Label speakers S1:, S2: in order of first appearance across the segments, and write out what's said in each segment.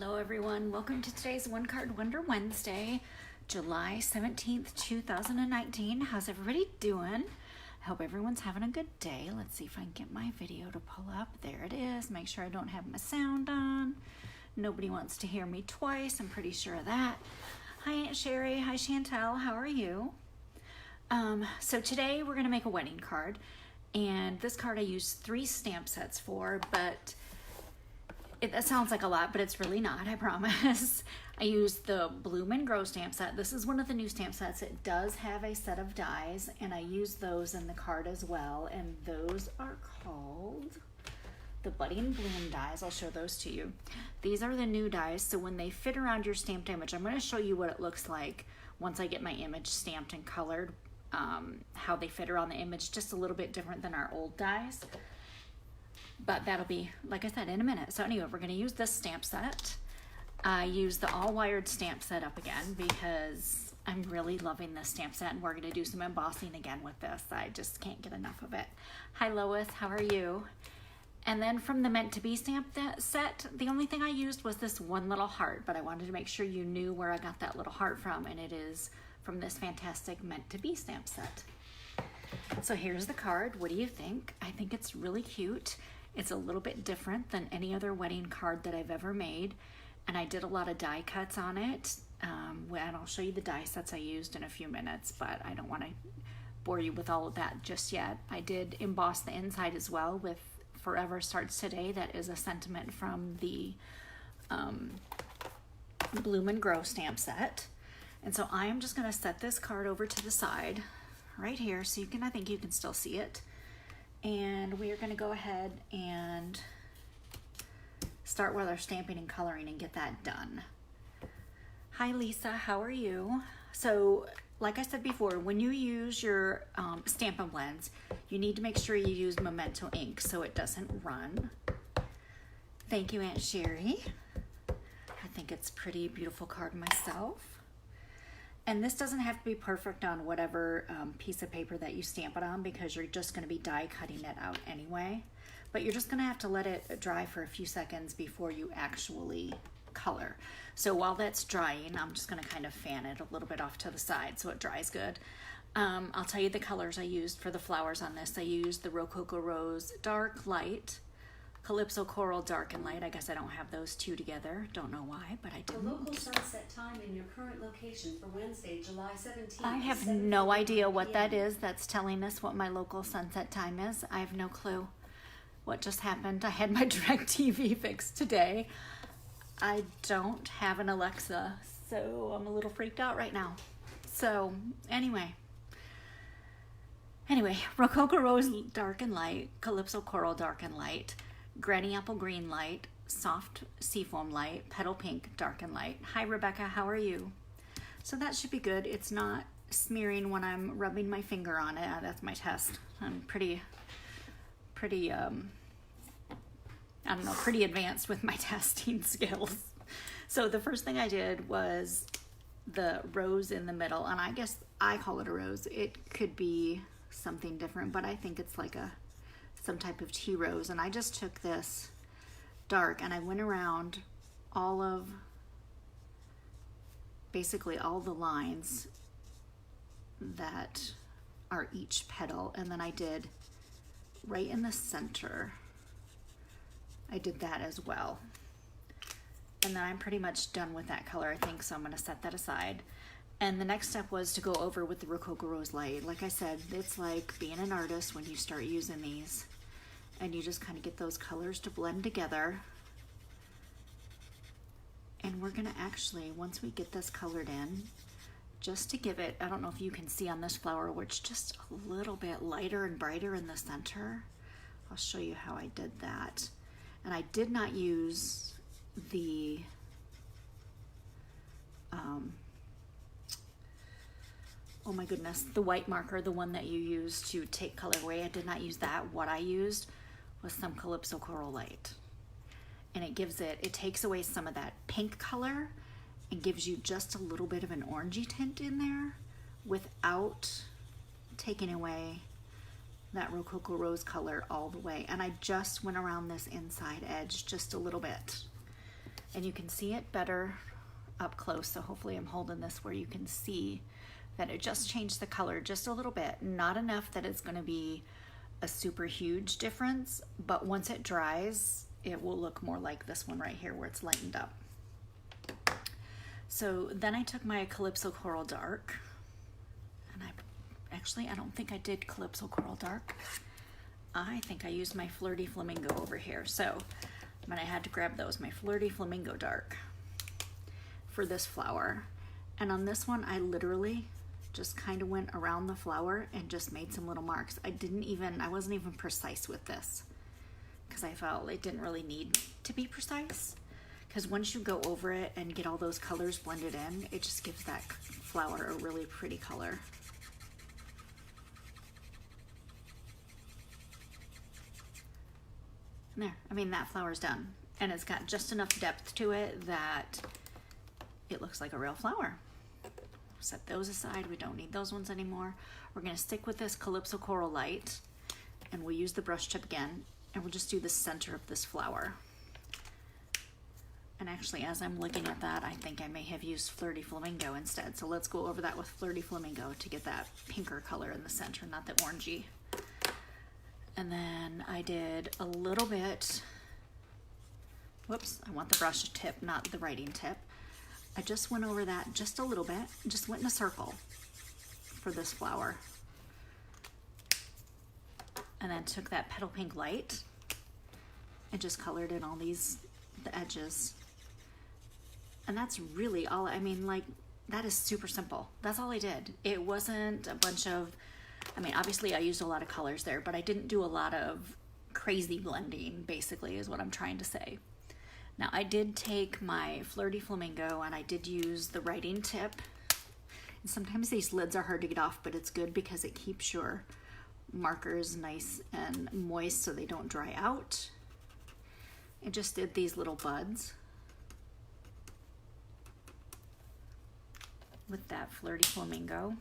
S1: Hello everyone, welcome to today's One Card Wonder Wednesday, July 17th, 2019. How's everybody doing? I hope everyone's having a good day. Let's see if I can get my video to pull up. There it is. Make sure I don't have my sound on. Nobody wants to hear me twice, I'm pretty sure of that. Hi Aunt Sherry, hi Chantel, how are you? So today we're gonna make a wedding card, and this card I used 3 stamp sets for, but that sounds like a lot, but it's really not, I promise. I used the Bloom and Grow stamp set. This is one of the new stamp sets. It does have a set of dies, and I used those in the card as well, and those are called the Buddy and Bloom dies. I'll show those to you. These are the new dies, so when they fit around your stamped image, I'm going to show you what it looks like once I get my image stamped and colored, how they fit around the image, just a little bit different than our old dies. But that'll be, like I said, in a minute. So anyway, we're going to use this stamp set. I used the all-wired stamp set up again because I'm really loving this stamp set, and we're going to do some embossing again with this. I just can't get enough of it. Hi Lois, how are you? And then from the Meant to Be stamp set, the only thing I used was this one little heart, but I wanted to make sure you knew where I got that little heart from, and it is from this fantastic Meant to Be stamp set. So here's the card. What do you think? I think it's really cute. It's a little bit different than any other wedding card that I've ever made, and I did a lot of die cuts on it, and I'll show you the die sets I used in a few minutes, but I don't want to bore you with all of that just yet. I did emboss the inside as well with Forever Starts Today. That is a sentiment from the Bloom and Grow stamp set. And so I am just going to set this card over to the side right here so you can, I think you can still see it. And we are going to go ahead and start with our stamping and coloring and get that done. Hi Lisa, how are you? So like I said before, when you use your Stampin' Blends, you need to make sure you use Memento ink so it doesn't run. Thank you, Aunt Sherry. I think it's a pretty beautiful card myself. And this doesn't have to be perfect on whatever piece of paper that you stamp it on, because you're just going to be die cutting it out anyway. But you're just going to have to let it dry for a few seconds before you actually color. So while that's drying, I'm just going to kind of fan it a little bit off to the side so it dries good. I'll tell you the colors I used for the flowers on this. I used the Rococo Rose Dark Light, Calypso Coral Dark and Light. I guess I don't have those two together. Don't know why, but I didn't.
S2: The local sunset time in your current location for Wednesday, July 17th.
S1: I have no idea what that is. That's telling us what my local sunset time is. I have no clue what just happened. I had my DirecTV fixed today. I don't have an Alexa, so I'm a little freaked out right now. So anyway, Rococo Rose Dark and Light, Calypso Coral Dark and Light, Granny Apple Green Light, Soft Seafoam Light, Petal Pink Dark and Light. Hi Rebecca, how are you? So that should be good. It's not smearing when I'm rubbing my finger on it. That's my test. I'm pretty advanced with my testing skills. So the first thing I did was the rose in the middle, and I guess I call it a rose. It could be something different, but I think it's like some type of tea rose. And I just took this dark and I went around basically all the lines that are each petal, and then I did right in the center. I did that as well. And then I'm pretty much done with that color, I think, so I'm going to set that aside. And the next step was to go over with the Rococo Rose Light. Like I said, it's like being an artist when you start using these, and you just kind of get those colors to blend together. And we're going to actually, once we get this colored in, just to give it, I don't know if you can see on this flower, which just a little bit lighter and brighter in the center. I'll show you how I did that. And I did not use the oh my goodness, the white marker, the one that you use to take color away. I did not use that. What I used was some Calypso Coral Light. And it takes away some of that pink color and gives you just a little bit of an orangey tint in there without taking away that Rococo Rose color all the way. And I just went around this inside edge just a little bit. and you can see it better up close. So hopefully I'm holding this where you can see that it just changed the color just a little bit. Not enough that it's going to be a super huge difference, but once it dries, it will look more like this one right here where it's lightened up. So then I took my Calypso Coral Dark, and I don't think I did Calypso Coral Dark. I think I used my Flirty Flamingo over here. So I had to grab those, my Flirty Flamingo Dark for this flower. And on this one, I literally just kind of went around the flower and just made some little marks. I wasn't even precise with this because I felt it didn't really need to be precise, because once you go over it and get all those colors blended in, it just gives that flower a really pretty color. And there, I mean, that flower's done. And it's got just enough depth to it that it looks like a real flower. Set those aside, we don't need those ones anymore. We're gonna stick with this Calypso Coral Light, and we'll use the brush tip again, and we'll just do the center of this flower. And actually, as I'm looking at that, I think I may have used Flirty Flamingo instead. So let's go over that with Flirty Flamingo to get that pinker color in the center, not the orangey. And then I did a little bit, whoops, I want the brush tip, not the writing tip. I just went over that just a little bit, just went in a circle for this flower. And then took that Petal Pink Light and just colored in all the edges. And that's really all, I mean, like, that is super simple. That's all I did. It wasn't a bunch of, I mean, obviously I used a lot of colors there, but I didn't do a lot of crazy blending, basically, is what I'm trying to say. Now, I did take my Flirty Flamingo and I did use the writing tip. And sometimes these lids are hard to get off, but it's good because it keeps your markers nice and moist so they don't dry out. I just did these little buds with that Flirty Flamingo.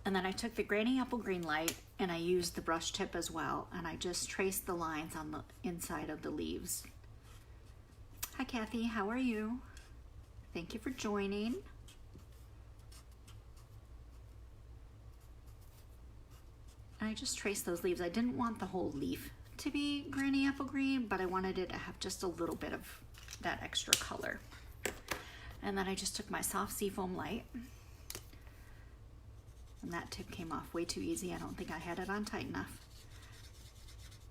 S1: And then I took the Granny Apple Green Light and I used the brush tip as well, and I just traced the lines on the inside of the leaves. Hi Kathy, how are you? Thank you for joining. And I just traced those leaves. I didn't want the whole leaf to be Granny Apple Green, but I wanted it to have just a little bit of that extra color. And then I just took my soft seafoam light, and that tip came off way too easy. I don't think I had it on tight enough.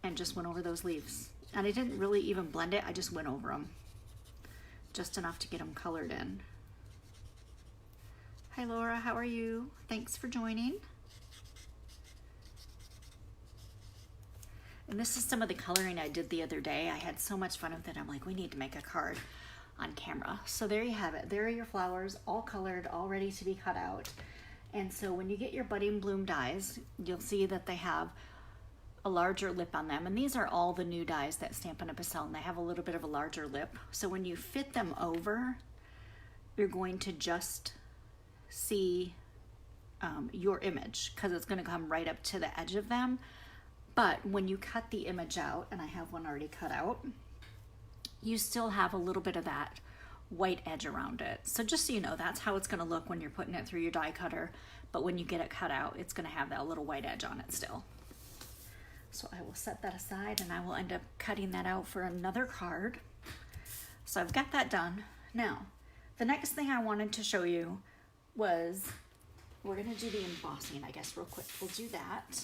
S1: And just went over those leaves. And I didn't really even blend it, I just went over them. Just enough to get them colored in. Hi Laura, how are you? Thanks for joining. And this is some of the coloring I did the other day. I had so much fun with it. I'm like, we need to make a card on camera. So there you have it. There are your flowers, all colored, all ready to be cut out. And so when you get your Budding Bloom dies, you'll see that they have a larger lip on them. And these are all the new dies that Stampin' Up! Has sell, and they have a little bit of a larger lip. So when you fit them over, you're going to just see your image, because it's going to come right up to the edge of them. But when you cut the image out, and I have one already cut out, you still have a little bit of that white edge around it. So just so you know, that's how it's going to look when you're putting it through your die cutter. But when you get it cut out, it's going to have that little white edge on it still. So I will set that aside, and I will end up cutting that out for another card. So I've got that done. Now, the next thing I wanted to show you was, we're going to do the embossing, I guess, real quick. We'll do that.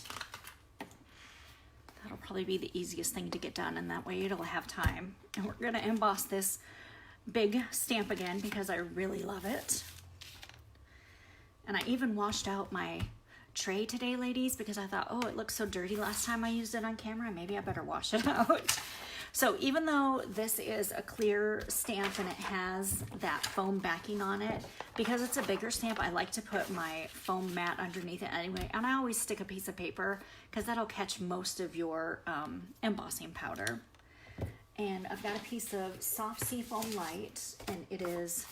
S1: That'll probably be the easiest thing to get done, and that way it'll have time. And we're going to emboss this big stamp again because I really love it. And I even washed out my tray today, ladies, because I thought, oh, it looked so dirty last time I used it on camera. Maybe I better wash it out. So even though this is a clear stamp and it has that foam backing on it, because it's a bigger stamp, I like to put my foam mat underneath it anyway. And I always stick a piece of paper because that'll catch most of your embossing powder. And I've got a piece of soft seafoam light, and it is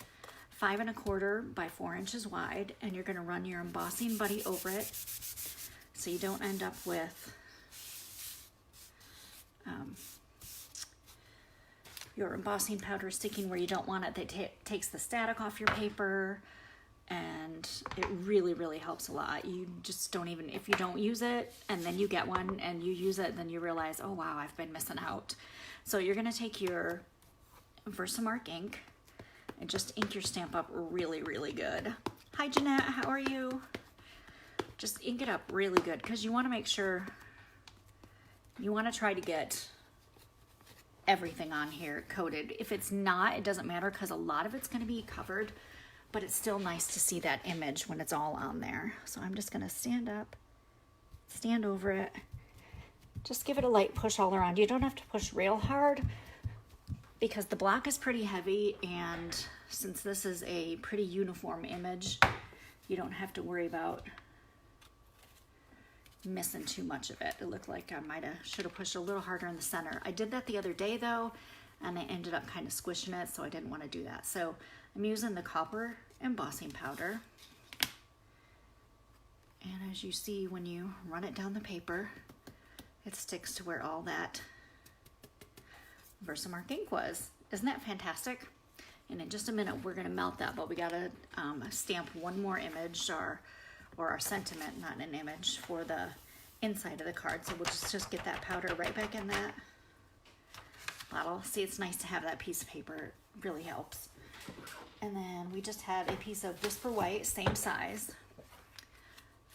S1: 5 1/4 by 4 inches wide, and you're going to run your embossing buddy over it so you don't end up with your embossing powder sticking where you don't want it. That takes the static off your paper, and it really, really helps a lot. You just don't even, if you don't use it and then you get one and you use it, then you realize, oh wow, I've been missing out. So you're gonna take your Versamark ink and just ink your stamp up really, really good. Hi Jeanette, how are you? Just ink it up really good, because you wanna make sure, you wanna try to get everything on here coated. If it's not, it doesn't matter, because a lot of it's going to be covered, but it's still nice to see that image when it's all on there. So I'm just going to stand up, stand over it, just give it a light push all around. You don't have to push real hard, because the block is pretty heavy, and since this is a pretty uniform image, you don't have to worry about missing too much of it. It looked like I should have pushed a little harder in the center. I did that the other day though, and I ended up kind of squishing it, so I didn't want to do that. So I'm using the copper embossing powder, and as you see, when you run it down the paper, it sticks to where all that Versamark ink was. Isn't that fantastic? And in just a minute we're going to melt that, but we got to stamp one more image, or our sentiment, not an image, for the inside of the card. So we'll just get that powder right back in that bottle. See, it's nice to have that piece of paper. It really helps. And then we just have a piece of Whisper White, same size,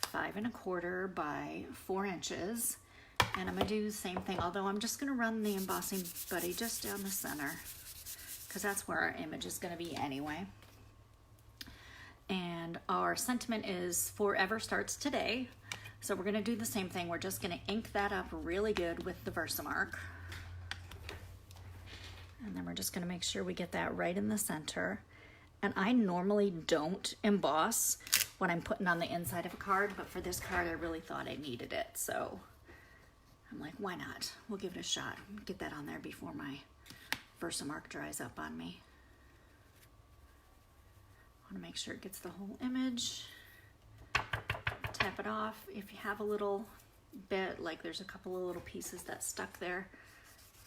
S1: 5 1/4 by 4 inches. And I'm gonna do the same thing, although I'm just gonna run the embossing buddy just down the center, because that's where our image is gonna be anyway. And our sentiment is Forever Starts Today. So we're gonna do the same thing. We're just gonna ink that up really good with the Versamark. And then we're just gonna make sure we get that right in the center. And I normally don't emboss when I'm putting on the inside of a card, but for this card, I really thought I needed it. So I'm like, why not? We'll give it a shot. Get that on there before my Versamark dries up on me. To make sure it gets the whole image. Tap it off. If you have a little bit, like there's a couple of little pieces that stuck there,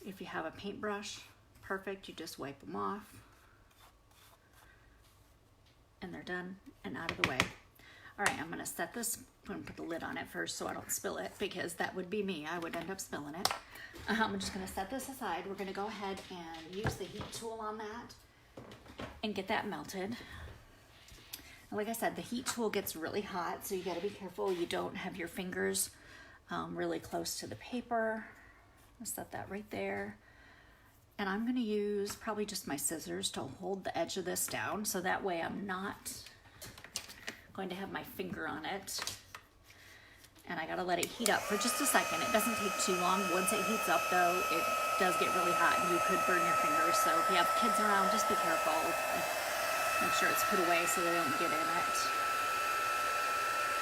S1: if you have a paintbrush, perfect, you just wipe them off and they're done and out of the way. All right, I'm gonna set this, I'm gonna put the lid on it first so I don't spill it, because that would be me, I would end up spilling it. I'm just gonna set this aside. We're gonna go ahead and use the heat tool on that and get that melted. Like I said, the heat tool gets really hot, so you got to be careful you don't have your fingers really close to the paper. I'll set that right there. And I'm going to use probably just my scissors to hold the edge of this down, so that way I'm not going to have my finger on it. And I got to let it heat up for just a second. It doesn't take too long. Once it heats up though, it does get really hot and you could burn your fingers. So if you have kids around, just be careful. Make sure it's put away so they don't get in it.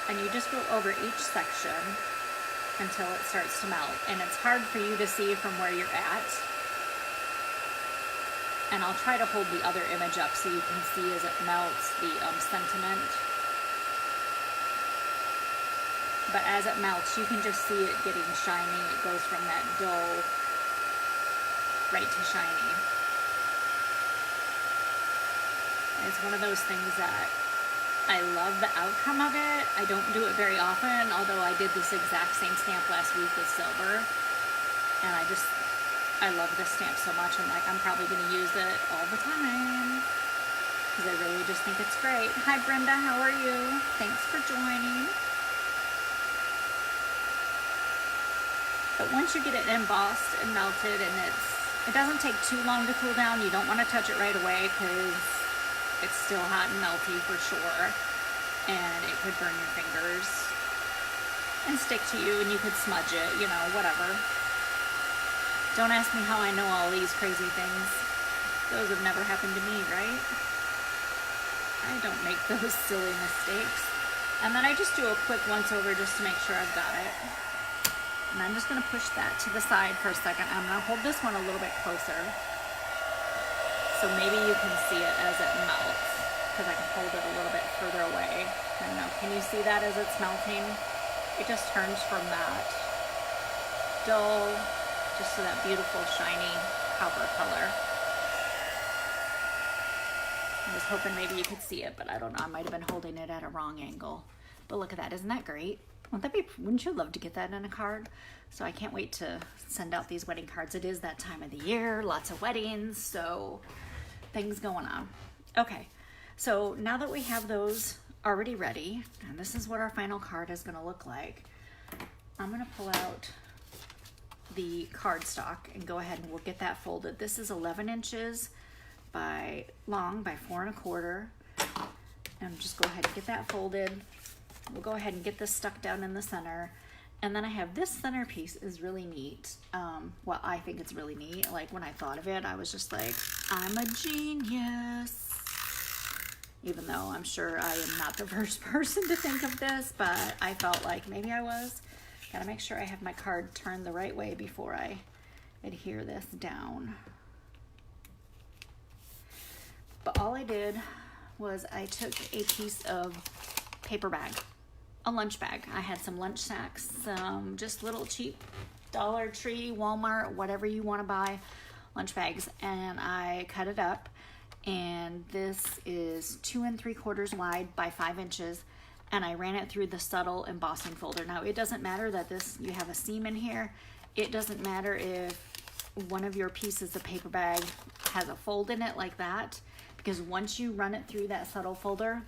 S1: And you just go over each section until it starts to melt. And it's hard for you to see from where you're at. And I'll try to hold the other image up so you can see as it melts the sentiment. But as it melts, you can just see it getting shiny. It goes from that dull right to shiny. It's one of those things that I love the outcome of it. I don't do it very often, although I did this exact same stamp last week with silver. And I love this stamp so much. I'm like, I'm probably going to use it all the time, because I really just think it's great. Hi Brenda, how are you? Thanks for joining. But once you get it embossed and melted, and it doesn't take too long to cool down. You don't want to touch it right away, because it's still hot and melty for sure, and it could burn your fingers and stick to you, and you could smudge it, you know, whatever. Don't ask me how I know all these crazy things. Those have never happened to me, right? I don't make those silly mistakes. And then I just do a quick once over just to make sure I've got it. And I'm just gonna push that to the side for a second. I'm gonna hold this one a little bit closer, so maybe you can see it as it melts, because I can hold it a little bit further away. I don't know, can you see that as it's melting? It just turns from that dull, just to that beautiful shiny copper color. was hoping maybe you could see it, but I don't know. I might have been holding it at a wrong angle. But look at that. Isn't that great? Wouldn't you love to get that in a card? So I can't wait to send out these wedding cards. It is that time of the year, lots of weddings, so things going on. Okay, so now that we have those already ready, and this is what our final card is going to look like, I'm going to pull out the cardstock and go ahead and we'll get that folded. This is 11 inches by long by 4 1/4, and just go ahead and get that folded. We'll go ahead and get this stuck down in the center. And then I have this center piece is really neat. Well, I think it's really neat. Like when I thought of it, I was just like, I'm a genius. Even though I'm sure I am not the first person to think of this, but I felt like maybe I was. Gotta make sure I have my card turned the right way before I adhere this down. But all I did was I took a piece of paper bag, a lunch bag. I had some lunch sacks, some just little cheap Dollar Tree, Walmart, whatever you want to buy, lunch bags, and I cut it up. And this is 2 3/4 wide by 5 inches, and I ran it through the subtle embossing folder. Now it doesn't matter that you have a seam in here. It doesn't matter if one of your pieces of paper bag has a fold in it like that, because once you run it through that subtle folder,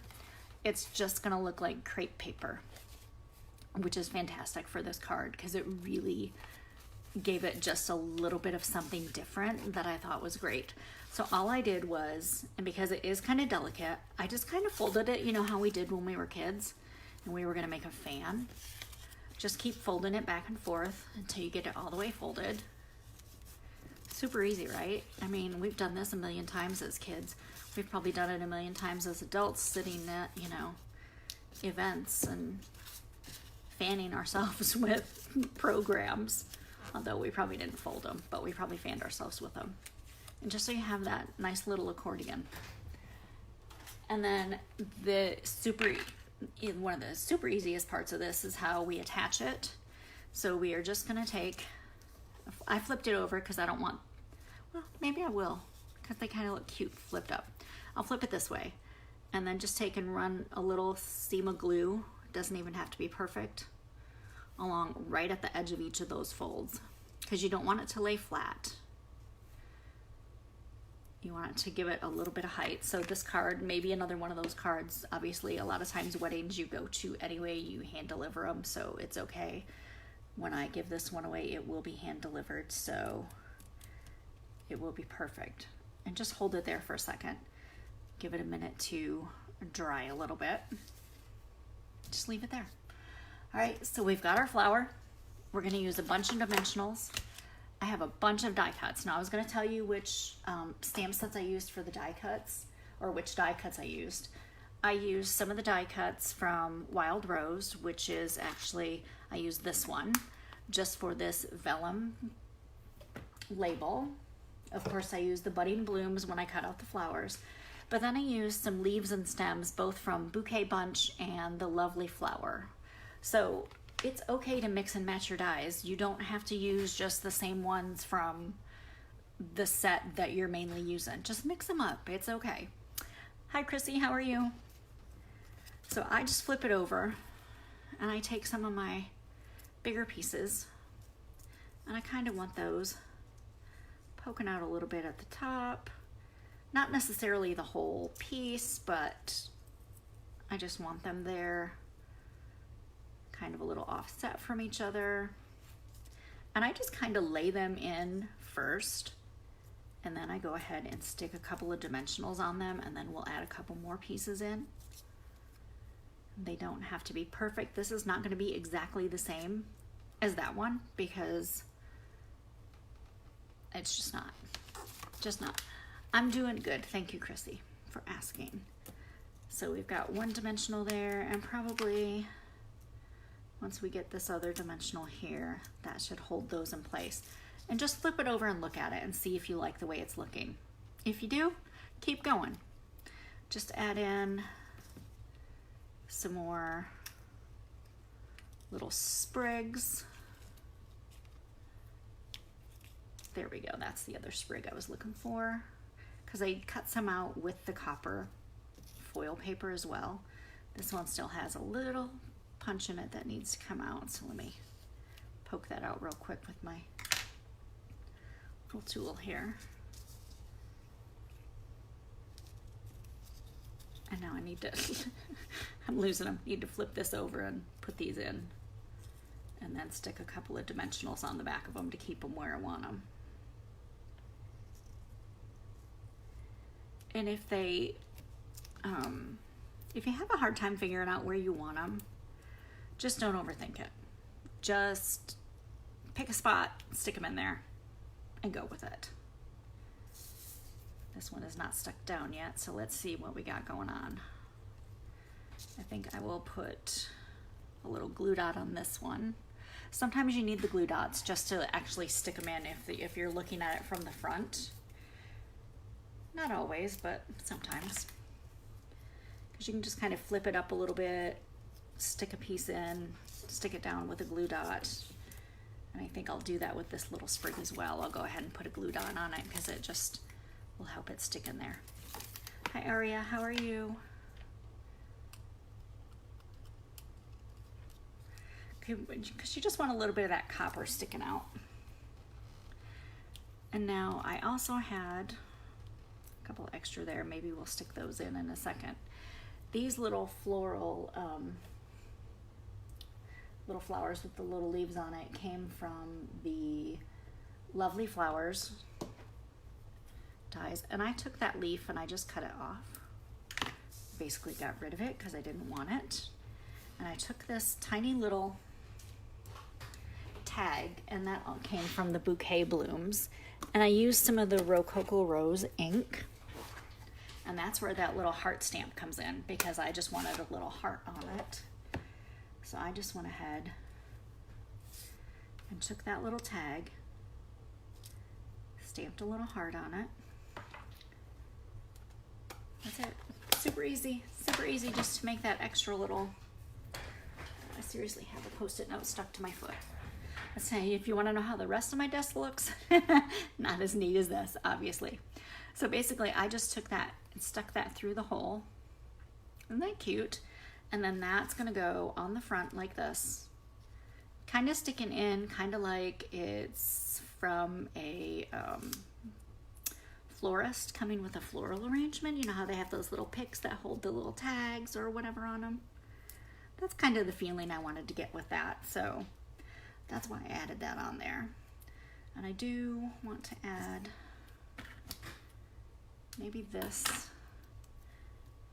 S1: it's just gonna look like crepe paper, which is fantastic for this card because it really gave it just a little bit of something different that I thought was great. So all I did was, and because it is kind of delicate, I just kind of folded it, you know how we did when we were kids and we were gonna make a fan. Just keep folding it back and forth until you get it all the way folded. Super easy, right? I mean, we've done this a million times as kids. We've probably done it a million times as adults, sitting at, you know, events and fanning ourselves with programs. Although we probably didn't fold them, but we probably fanned ourselves with them. And just so you have that nice little accordion. And then one of the super easiest parts of this is how we attach it. So we are just gonna I flipped it over because I don't want, well, maybe I will, because they kind of look cute flipped up. I'll flip it this way and then just take and run a little seam of glue, it doesn't even have to be perfect, along right at the edge of each of those folds, because you don't want it to lay flat. You want it to give it a little bit of height. So this card, maybe another one of those cards, obviously a lot of times weddings you go to anyway, you hand deliver them, so it's okay. When I give this one away, it will be hand delivered, so it will be perfect. And just hold it there for a second. Give it a minute to dry a little bit. Just leave it there. All right, so we've got our flower. We're gonna use a bunch of dimensionals. I have a bunch of die cuts. Now I was gonna tell you which stamp sets I used for the die cuts, or which die cuts I used. I used some of the die cuts from Wild Rose, which is actually, I used this one just for this vellum label. Of course, I used the budding blooms when I cut out the flowers, but then I used some leaves and stems, both from Bouquet Bunch and the Lovely Flower. So it's okay to mix and match your dies. You don't have to use just the same ones from the set that you're mainly using. Just mix them up, it's okay. Hi Chrissy, how are you? So I just flip it over and I take some of my bigger pieces and I kind of want those poking out a little bit at the top. Not necessarily the whole piece, but I just want them there, kind of a little offset from each other. And I just kind of lay them in first, and then I go ahead and stick a couple of dimensionals on them, and then we'll add a couple more pieces in. They don't have to be perfect. This is not going to be exactly the same as that one because it's just not. Just not. I'm doing good. Thank you, Chrissy, for asking. So we've got one dimensional there, and probably once we get this other dimensional here, that should hold those in place. And just flip it over and look at it and see if you like the way it's looking. If you do, keep going. Just add in some more little sprigs. There we go, that's the other sprig I was looking for, because I cut some out with the copper foil paper as well. This one still has a little punch in it that needs to come out, so let me poke that out real quick with my little tool here. And now I need to, I'm losing them, need to flip this over and put these in, and then stick a couple of dimensionals on the back of them to keep them where I want them. And if they, if you have a hard time figuring out where you want them, just don't overthink it. Just pick a spot, stick them in there, and go with it. This one is not stuck down yet, so let's see what we got going on. I think I will put a little glue dot on this one. Sometimes you need the glue dots just to actually stick them in if you're looking at it from the front. Not always, but sometimes. Because you can just kind of flip it up a little bit, stick a piece in, stick it down with a glue dot. And I think I'll do that with this little sprig as well. I'll go ahead and put a glue dot on it because it just will help it stick in there. Hi Aria, how are you? Okay, because you just want a little bit of that copper sticking out. And now I also had a couple extra there. Maybe we'll stick those in a second. These little floral, little flowers with the little leaves on it came from the Lovely Flowers dies, and I took that leaf and I just cut it off. Basically got rid of it because I didn't want it. And I took this tiny little tag, and that all came from the Bouquet Blooms, and I used some of the Rococo Rose ink, and that's where that little heart stamp comes in, because I just wanted a little heart on it. So I just went ahead and took that little tag, stamped a little heart on it. That's it. Super easy just to make that extra little. I seriously have a Post-it note stuck to my foot. Let's say, if you want to know how the rest of my desk looks, not as neat as this, obviously. So basically, I just took that and stuck that through the hole. Isn't that cute? And then that's going to go on the front like this. Kind of sticking in, kind of like it's from a florist coming with a floral arrangement. You know how they have those little picks that hold the little tags or whatever on them? That's kind of the feeling I wanted to get with that. So that's why I added that on there. And I do want to add maybe this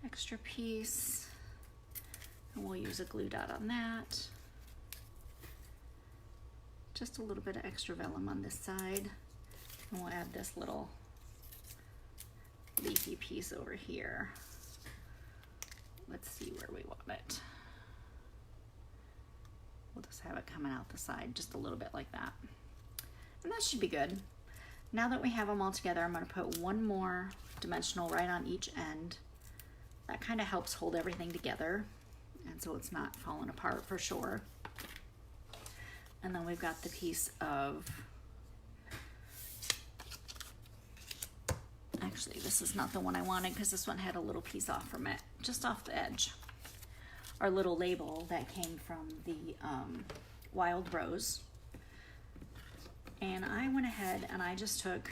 S1: extra piece, and we'll use a glue dot on that. Just a little bit of extra vellum on this side, and we'll add this little leafy piece over here. Let's see where we want it. We'll just have it coming out the side just a little bit like that. And that should be good. Now that we have them all together, I'm going to put one more dimensional right on each end. That kind of helps hold everything together, and so it's not falling apart for sure. And then we've got the piece of, actually this is not the one I wanted because this one had a little piece off from it, just off the edge. Our little label that came from the Wild Rose. And I went ahead and I just took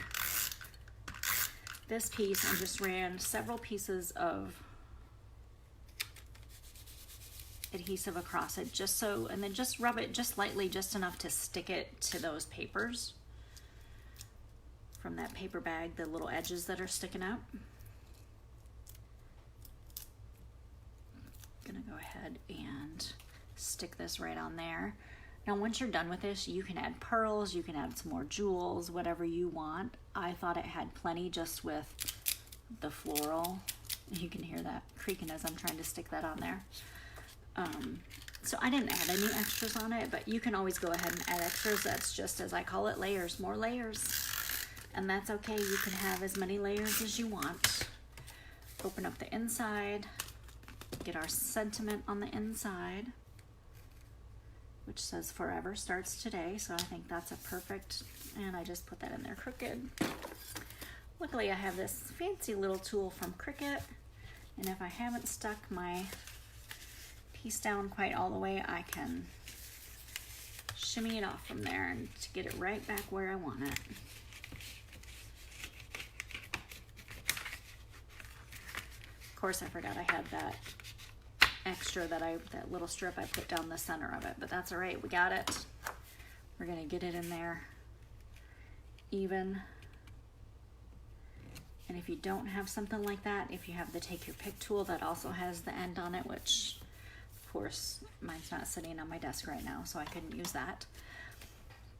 S1: this piece and just ran several pieces of adhesive across it, just so, and then just rub it just lightly, just enough to stick it to those papers from that paper bag, the little edges that are sticking out. Gonna go ahead and stick this right on there. Now once you're done with this, you can add pearls, you can add some more jewels, whatever you want. I thought it had plenty just with the floral. You can hear that creaking as I'm trying to stick that on there. So I didn't add any extras on it, but you can always go ahead and add extras. That's just, as I call it, layers, more layers. And that's okay, you can have as many layers as you want. Open up the inside, get our sentiment on the inside, which says forever starts today, so I think that's a perfect, and I just put that in there crooked. Luckily I have this fancy little tool from Cricut. And if I haven't stuck my piece down quite all the way, I can shimmy it off from there and to get it right back where I want it. Of course, I forgot I had that extra that little strip I put down the center of it, but that's all right, we got it. We're gonna get it in there even. And if you don't have something like that, if you have the take your pick tool that also has the end on it, which of course mine's not sitting on my desk right now, so I couldn't use that.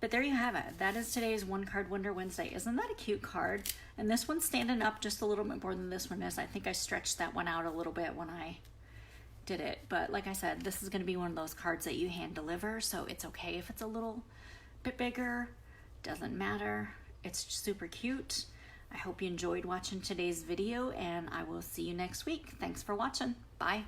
S1: But there you have it. That is today's One Card Wonder Wednesday. Isn't that a cute card? And this one's standing up just a little bit more than this one is. I think I stretched that one out a little bit when I did it. But like I said, this is going to be one of those cards that you hand deliver, so it's okay if it's a little bit bigger. Doesn't matter. It's super cute. I hope you enjoyed watching today's video, and I will see you next week. Thanks for watching. Bye.